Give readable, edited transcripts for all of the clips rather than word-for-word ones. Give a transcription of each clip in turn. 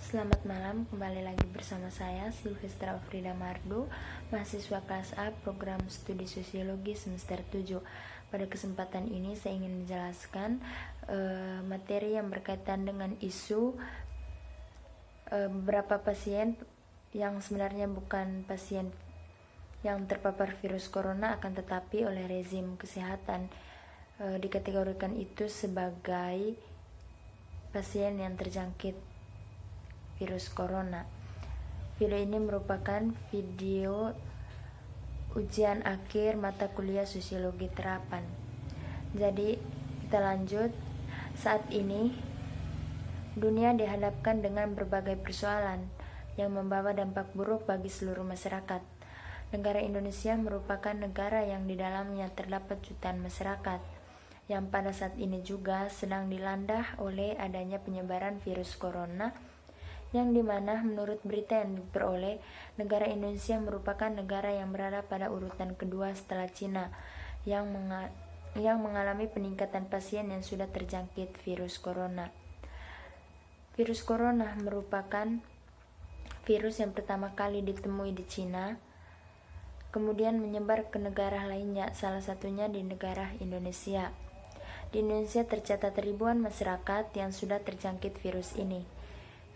Selamat malam, kembali lagi bersama saya Silvestra Frida Mardu, mahasiswa kelas A program studi sosiologi semester 7. Pada kesempatan ini saya ingin menjelaskan materi yang berkaitan dengan isu beberapa pasien yang sebenarnya bukan pasien yang terpapar virus corona, akan tetapi oleh rezim kesehatan dikategorikan itu sebagai pasien yang terjangkit virus corona. Video ini merupakan video ujian akhir mata kuliah sosiologi terapan. Jadi kita lanjut. Saat ini dunia dihadapkan dengan berbagai persoalan yang membawa dampak buruk bagi seluruh masyarakat. Negara Indonesia merupakan negara yang di dalamnya terdapat jutaan masyarakat yang pada saat ini juga sedang dilanda oleh adanya penyebaran virus corona, yang dimana menurut berita yang diperoleh, negara Indonesia merupakan negara yang berada pada urutan kedua setelah Cina yang mengalami peningkatan pasien yang sudah terjangkit virus corona. Virus corona merupakan virus yang pertama kali ditemui di Cina, kemudian menyebar ke negara lainnya, salah satunya di negara Indonesia. Di Indonesia tercatat ribuan masyarakat yang sudah terjangkit virus ini.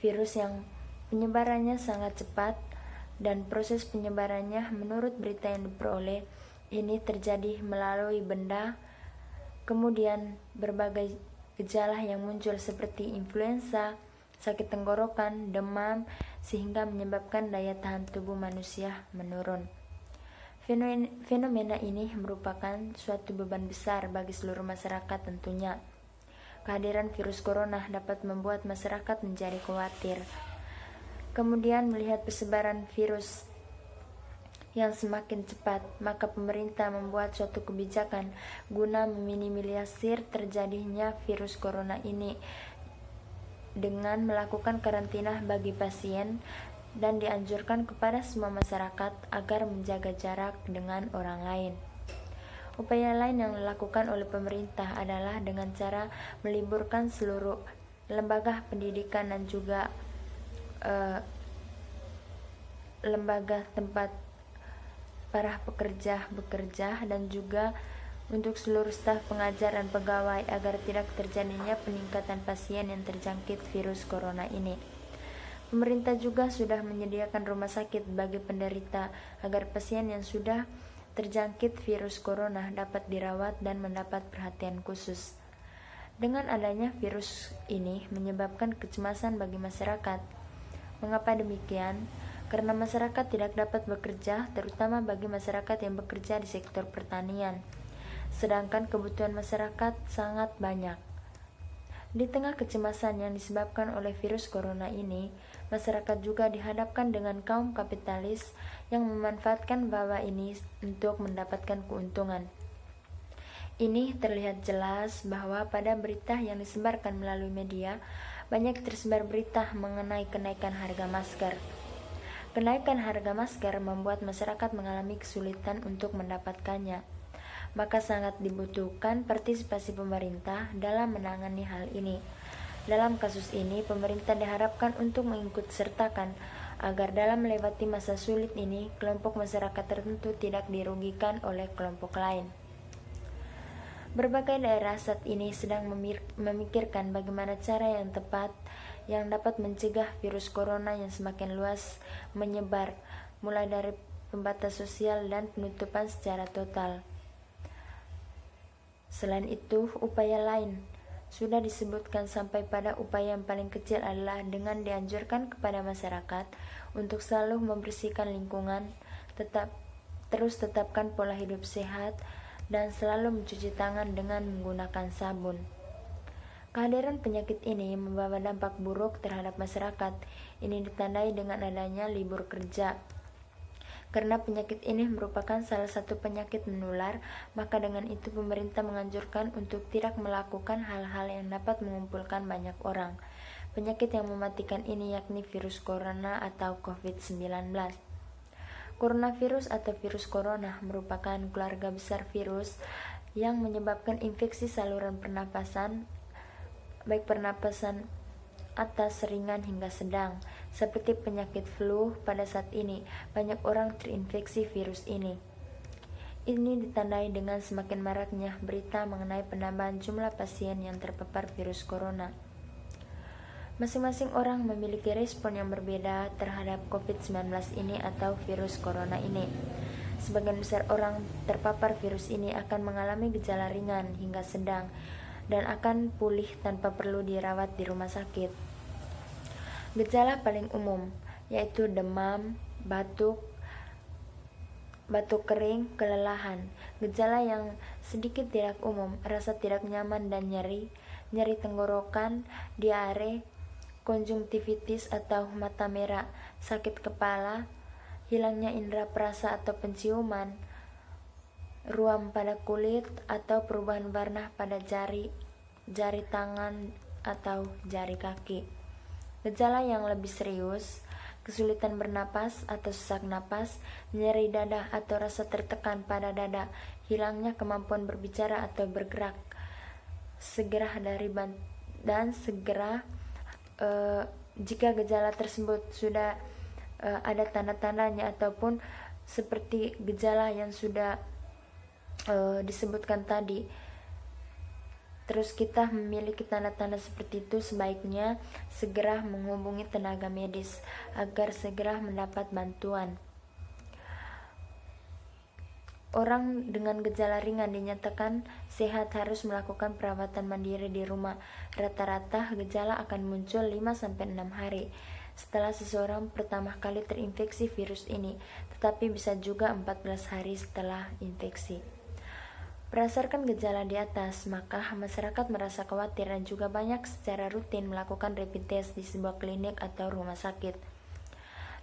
Virus yang penyebarannya sangat cepat dan proses penyebarannya menurut berita yang diperoleh ini terjadi melalui benda, kemudian berbagai gejala yang muncul seperti influenza, sakit tenggorokan, demam, sehingga menyebabkan daya tahan tubuh manusia menurun. Fenomena ini merupakan suatu beban besar bagi seluruh masyarakat tentunya. Kehadiran virus corona dapat membuat masyarakat menjadi khawatir. Kemudian melihat persebaran virus yang semakin cepat, maka pemerintah membuat suatu kebijakan guna meminimalisir terjadinya virus corona ini dengan melakukan karantina bagi pasien dan dianjurkan kepada semua masyarakat agar menjaga jarak dengan orang lain. Upaya lain yang dilakukan oleh pemerintah adalah dengan cara meliburkan seluruh lembaga pendidikan dan juga lembaga tempat para pekerja bekerja, dan juga untuk seluruh staf pengajar dan pegawai agar tidak terjadinya peningkatan pasien yang terjangkit virus corona ini. Pemerintah juga sudah menyediakan rumah sakit bagi penderita agar pasien yang sudah terjangkit virus corona dapat dirawat dan mendapat perhatian khusus. Dengan adanya virus ini menyebabkan kecemasan bagi masyarakat. Mengapa demikian? Karena masyarakat tidak dapat bekerja, terutama bagi masyarakat yang bekerja di sektor pertanian. Sedangkan kebutuhan masyarakat sangat banyak. Di tengah kecemasan yang disebabkan oleh virus corona ini, masyarakat juga dihadapkan dengan kaum kapitalis yang memanfaatkan wabah ini untuk mendapatkan keuntungan. Ini terlihat jelas bahwa pada berita yang disebarkan melalui media, banyak tersebar berita mengenai kenaikan harga masker. Kenaikan harga masker membuat masyarakat mengalami kesulitan untuk mendapatkannya. Maka sangat dibutuhkan partisipasi pemerintah dalam menangani hal ini. Dalam kasus ini, pemerintah diharapkan untuk mengikut sertakan agar dalam melewati masa sulit ini, kelompok masyarakat tertentu tidak dirugikan oleh kelompok lain. Berbagai daerah saat ini sedang memikirkan bagaimana cara yang tepat yang dapat mencegah virus corona yang semakin luas menyebar, mulai dari pembatas sosial dan penutupan secara total. Selain itu, upaya lain sudah disebutkan sampai pada upaya yang paling kecil adalah dengan dianjurkan kepada masyarakat untuk selalu membersihkan lingkungan, tetapkan pola hidup sehat, dan selalu mencuci tangan dengan menggunakan sabun. Kehadiran penyakit ini membawa dampak buruk terhadap masyarakat. Ini ditandai dengan adanya libur kerja. Karena penyakit ini merupakan salah satu penyakit menular, maka dengan itu pemerintah menganjurkan untuk tidak melakukan hal-hal yang dapat mengumpulkan banyak orang. Penyakit yang mematikan ini yakni virus corona atau COVID-19. Coronavirus atau virus corona merupakan keluarga besar virus yang menyebabkan infeksi saluran pernapasan, baik pernapasan atas, ringan hingga sedang. Seperti penyakit flu, pada saat ini banyak orang terinfeksi virus ini. Ini ditandai dengan semakin maraknya berita mengenai penambahan jumlah pasien yang terpapar virus corona. Masing-masing orang memiliki respon yang berbeda terhadap COVID-19 ini atau virus corona ini. Sebagian besar orang terpapar virus ini akan mengalami gejala ringan hingga sedang dan akan pulih tanpa perlu dirawat di rumah sakit. Gejala paling umum yaitu demam, batuk kering, kelelahan. Gejala yang sedikit tidak umum, rasa tidak nyaman dan nyeri tenggorokan, diare, konjungtivitis atau mata merah, sakit kepala, hilangnya indera perasa atau penciuman, ruam pada kulit atau perubahan warna pada jari tangan atau jari kaki. Gejala yang lebih serius, kesulitan bernapas atau sesak napas, nyeri dada atau rasa tertekan pada dada, hilangnya kemampuan berbicara atau bergerak. Jika gejala tersebut sudah ada tanda-tandanya ataupun seperti gejala yang sudah disebutkan tadi, terus kita memiliki tanda-tanda seperti itu, sebaiknya segera menghubungi tenaga medis agar segera mendapat bantuan. Orang dengan gejala ringan dinyatakan sehat harus melakukan perawatan mandiri di rumah. Rata-rata gejala akan muncul 5-6 hari setelah seseorang pertama kali terinfeksi virus ini, tetapi bisa juga 14 hari setelah infeksi. Berdasarkan gejala di atas, maka masyarakat merasa khawatir dan juga banyak secara rutin melakukan rapid test di sebuah klinik atau rumah sakit.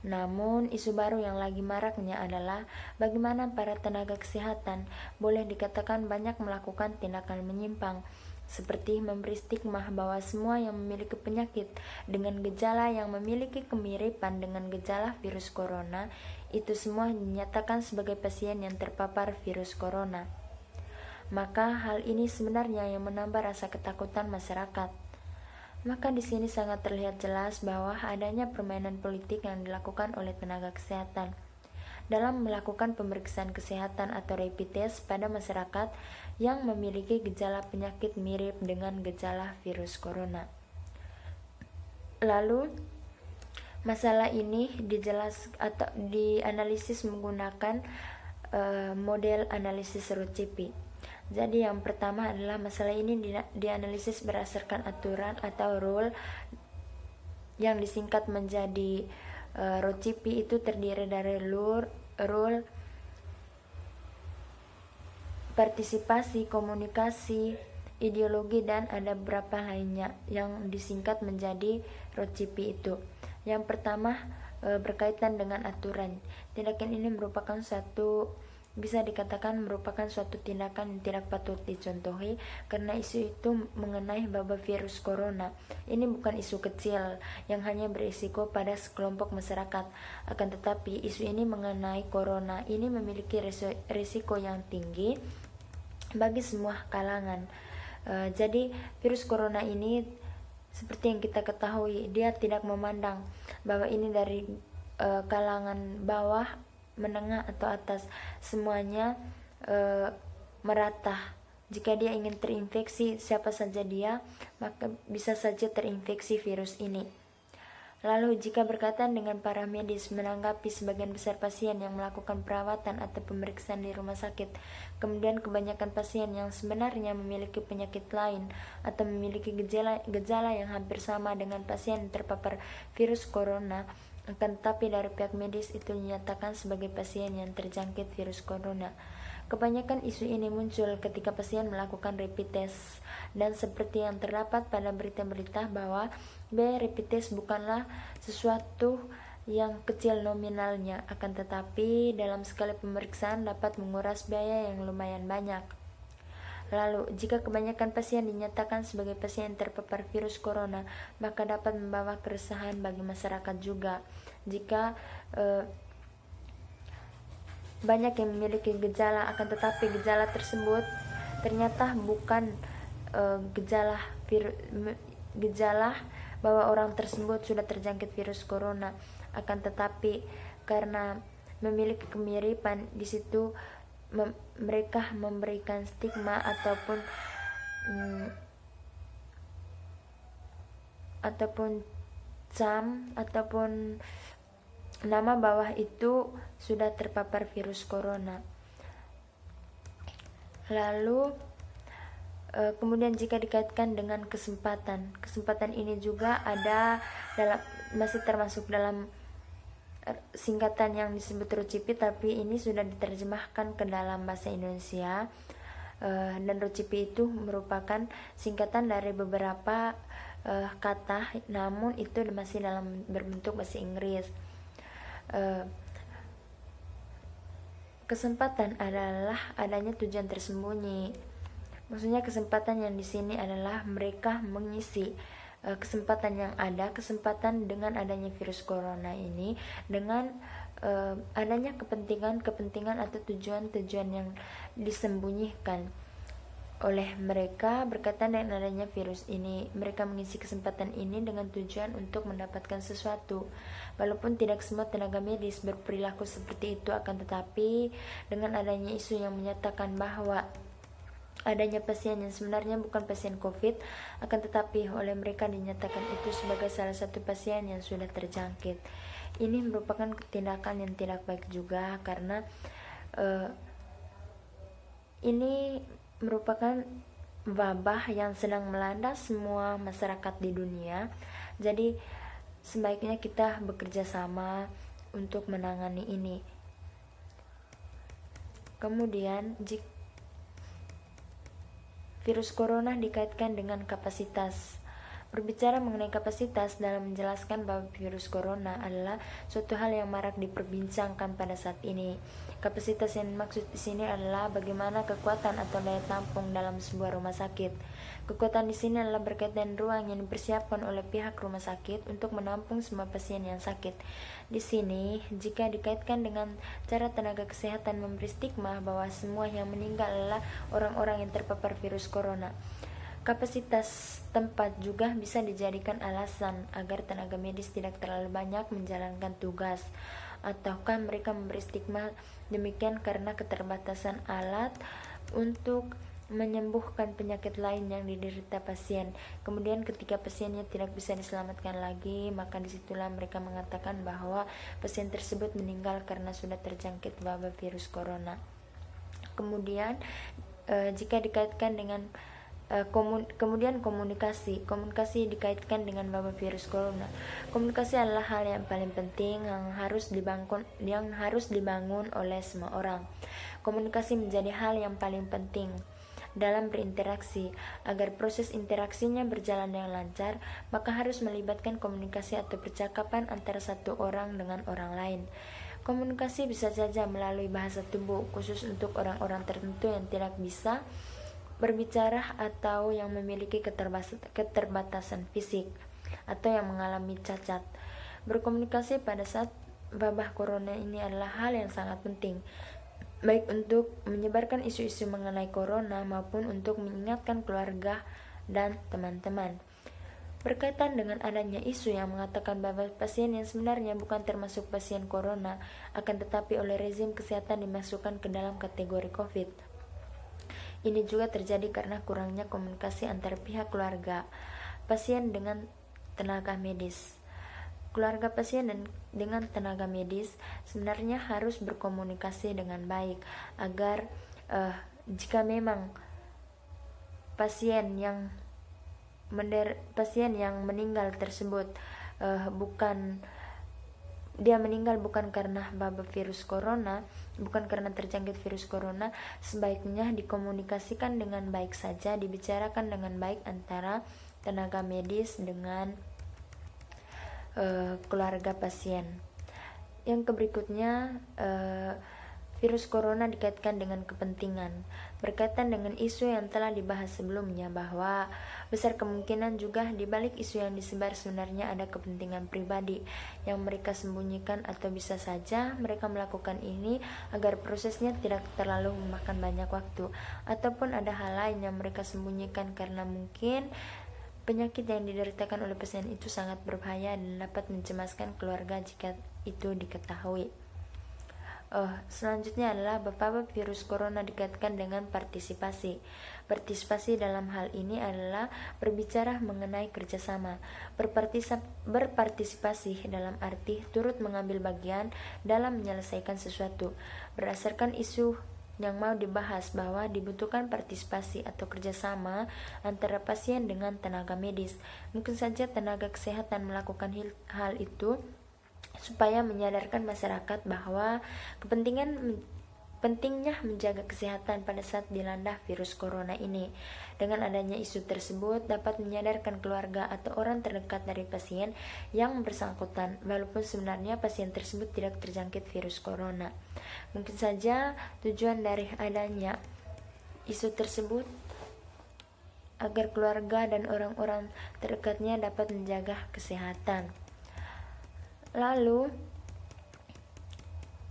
Namun, isu baru yang lagi maraknya adalah bagaimana para tenaga kesehatan boleh dikatakan banyak melakukan tindakan menyimpang, seperti memberi stigma bahwa semua yang memiliki penyakit dengan gejala yang memiliki kemiripan dengan gejala virus corona, itu semua dinyatakan sebagai pasien yang terpapar virus corona. Maka hal ini sebenarnya yang menambah rasa ketakutan masyarakat. Maka di sini sangat terlihat jelas bahwa adanya permainan politik yang dilakukan oleh tenaga kesehatan dalam melakukan pemeriksaan kesehatan atau rapid test pada masyarakat yang memiliki gejala penyakit mirip dengan gejala virus corona. Lalu, masalah ini dianalisis menggunakan model analisis Rocchepi. Jadi yang pertama adalah masalah ini dianalisis berdasarkan aturan atau rule yang disingkat menjadi Rocchepi. Itu terdiri dari rule, partisipasi, komunikasi, ideologi, dan ada beberapa lainnya yang disingkat menjadi Rocchepi itu. Yang pertama berkaitan dengan aturan. Tindakan ini bisa dikatakan merupakan suatu tindakan yang tidak patut dicontohi karena isu itu mengenai wabah virus corona. Ini bukan isu kecil yang hanya berisiko pada sekelompok masyarakat. Akan tetapi isu ini mengenai corona ini memiliki risiko yang tinggi bagi semua kalangan. Jadi virus corona ini seperti yang kita ketahui, dia tidak memandang bahwa ini dari kalangan bawah, menengah atau atas, semuanya merata. Jika dia ingin terinfeksi, siapa saja dia, maka bisa saja terinfeksi virus ini. Lalu jika berkaitan dengan para medis menanggapi sebagian besar pasien yang melakukan perawatan atau pemeriksaan di rumah sakit, kemudian kebanyakan pasien yang sebenarnya memiliki penyakit lain atau memiliki gejala yang hampir sama dengan pasien terpapar virus corona, akan tetapi dari pihak medis itu dinyatakan sebagai pasien yang terjangkit virus corona. Kebanyakan isu ini muncul ketika pasien melakukan rapid test, dan seperti yang terdapat pada berita-berita bahwa biaya rapid test bukanlah sesuatu yang kecil nominalnya, akan tetapi dalam sekali pemeriksaan dapat menguras biaya yang lumayan banyak. Lalu, jika kebanyakan pasien dinyatakan sebagai pasien terpapar virus corona, maka dapat membawa keresahan bagi masyarakat juga. Jika banyak yang memiliki gejala, akan tetapi gejala tersebut ternyata bukan gejala bahwa orang tersebut sudah terjangkit virus corona. Akan tetapi karena memiliki kemiripan, di situ mereka memberikan stigma ataupun ataupun nama bawah itu sudah terpapar virus corona. Lalu kemudian jika dikaitkan dengan kesempatan ini juga ada masih termasuk dalam singkatan yang disebut RUCIPI, tapi ini sudah diterjemahkan ke dalam bahasa Indonesia. Dan RUCIPI itu merupakan singkatan dari beberapa kata, namun itu masih dalam berbentuk bahasa Inggris. Kesempatan adalah adanya tujuan tersembunyi. Maksudnya kesempatan yang di sini adalah mereka mengisi kesempatan yang ada, kesempatan dengan adanya virus corona ini, dengan adanya kepentingan atau tujuan yang disembunyikan oleh mereka berkaitan dengan adanya virus ini. Mereka mengisi kesempatan ini dengan tujuan untuk mendapatkan sesuatu. Walaupun tidak semua tenaga medis berperilaku seperti itu, akan tetapi dengan adanya isu yang menyatakan bahwa adanya pasien yang sebenarnya bukan pasien COVID, akan tetapi oleh mereka dinyatakan itu sebagai salah satu pasien yang sudah terjangkit. Ini merupakan tindakan yang tidak baik juga, karena ini merupakan wabah yang sedang melanda semua masyarakat di dunia. Jadi sebaiknya kita bekerja sama untuk menangani ini. Kemudian jika virus corona dikaitkan dengan kapasitas. Berbicara mengenai kapasitas dalam menjelaskan bahwa virus corona adalah suatu hal yang marak diperbincangkan pada saat ini. Kapasitas yang dimaksud di sini adalah bagaimana kekuatan atau daya tampung dalam sebuah rumah sakit. Kekuatan di sini adalah berkaitan ruang yang dipersiapkan oleh pihak rumah sakit untuk menampung semua pasien yang sakit. Di sini, jika dikaitkan dengan cara tenaga kesehatan memberi stigma bahwa semua yang meninggal adalah orang-orang yang terpapar virus corona. Kapasitas tempat juga bisa dijadikan alasan agar tenaga medis tidak terlalu banyak menjalankan tugas, ataukah mereka memberi stigma demikian karena keterbatasan alat untuk menyembuhkan penyakit lain yang diderita pasien. Kemudian ketika pasiennya tidak bisa diselamatkan lagi, maka disitulah mereka mengatakan bahwa pasien tersebut meninggal karena sudah terjangkit wabah virus corona. Kemudian jika dikaitkan dengan kemudian komunikasi dikaitkan dengan wabah virus corona. Komunikasi adalah hal yang paling penting yang harus dibangun oleh semua orang. Komunikasi menjadi hal yang paling penting dalam berinteraksi. Agar proses interaksinya berjalan dengan lancar, maka harus melibatkan komunikasi atau percakapan antara satu orang dengan orang lain. Komunikasi bisa saja melalui bahasa tubuh, khusus untuk orang-orang tertentu yang tidak bisa berbicara atau yang memiliki keterbatasan fisik atau yang mengalami cacat. Berkomunikasi pada saat wabah corona ini adalah hal yang sangat penting, baik untuk menyebarkan isu-isu mengenai corona maupun untuk mengingatkan keluarga dan teman-teman. Berkaitan dengan adanya isu yang mengatakan bahwa pasien yang sebenarnya bukan termasuk pasien corona, akan tetapi oleh rezim kesehatan dimasukkan ke dalam kategori COVID. Ini juga terjadi karena kurangnya komunikasi antara pihak keluarga pasien dengan tenaga medis. Keluarga pasien dengan tenaga medis sebenarnya harus berkomunikasi dengan baik agar jika memang pasien yang meninggal tersebut meninggal bukan karena wabah virus corona, bukan karena terjangkit virus corona, sebaiknya dikomunikasikan dengan baik saja, dibicarakan dengan baik antara tenaga medis dengan keluarga pasien. Yang berikutnya, virus corona dikaitkan dengan kepentingan. Berkaitan dengan isu yang telah dibahas sebelumnya, bahwa besar kemungkinan juga di balik isu yang disebar sebenarnya ada kepentingan pribadi yang mereka sembunyikan, atau bisa saja mereka melakukan ini agar prosesnya tidak terlalu memakan banyak waktu, ataupun ada hal lain yang mereka sembunyikan karena mungkin Penyakit yang dideritakan oleh pasien itu sangat berbahaya dan dapat mencemaskan keluarga jika itu diketahui. Selanjutnya adalah bab virus corona dikaitkan dengan partisipasi. Partisipasi dalam hal ini adalah berbicara mengenai kerjasama. Berpartisipasi dalam arti turut mengambil bagian dalam menyelesaikan sesuatu. Berdasarkan isu yang mau dibahas bahwa dibutuhkan partisipasi atau kerjasama antara pasien dengan tenaga medis. Mungkin saja tenaga kesehatan melakukan hal itu supaya menyadarkan masyarakat bahwa pentingnya menjaga kesehatan pada saat dilanda virus corona ini. Dengan adanya isu tersebut dapat menyadarkan keluarga atau orang terdekat dari pasien yang bersangkutan, walaupun sebenarnya pasien tersebut tidak terjangkit virus corona. Mungkin saja tujuan dari adanya isu tersebut agar keluarga dan orang-orang terdekatnya dapat menjaga kesehatan. Lalu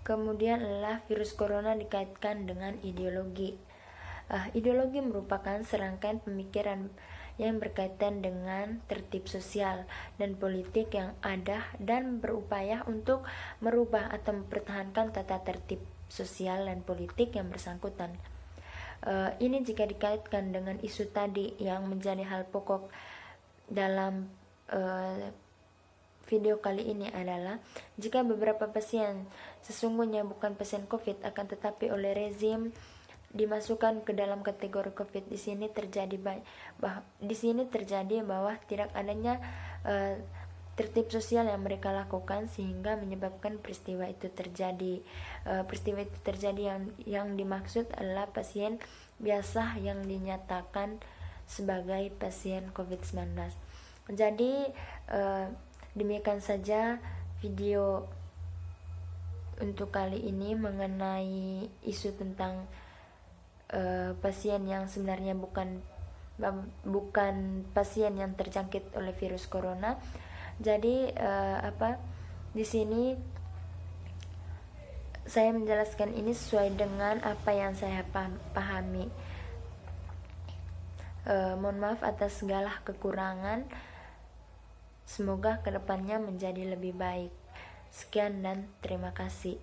kemudian adalah virus corona dikaitkan dengan ideologi. Ideologi merupakan serangkaian pemikiran yang berkaitan dengan tertib sosial dan politik yang ada dan berupaya untuk merubah atau mempertahankan tata tertib sosial dan politik yang bersangkutan. Ini jika dikaitkan dengan isu tadi yang menjadi hal pokok dalam video kali ini adalah jika beberapa pasien sesungguhnya bukan pasien COVID akan tetapi oleh rezim dimasukkan ke dalam kategori COVID. Di sini terjadi bahwa tidak adanya tertib sosial yang mereka lakukan sehingga menyebabkan peristiwa itu terjadi. Peristiwa itu terjadi yang dimaksud adalah pasien biasa yang dinyatakan sebagai pasien COVID-19. Jadi demikian saja video untuk kali ini mengenai isu tentang pasien yang sebenarnya bukan pasien yang terjangkit oleh virus corona. Jadi di sini saya menjelaskan ini sesuai dengan apa yang saya pahami. Mohon maaf atas segala kekurangan. Semoga kedepannya menjadi lebih baik. Sekian dan terima kasih.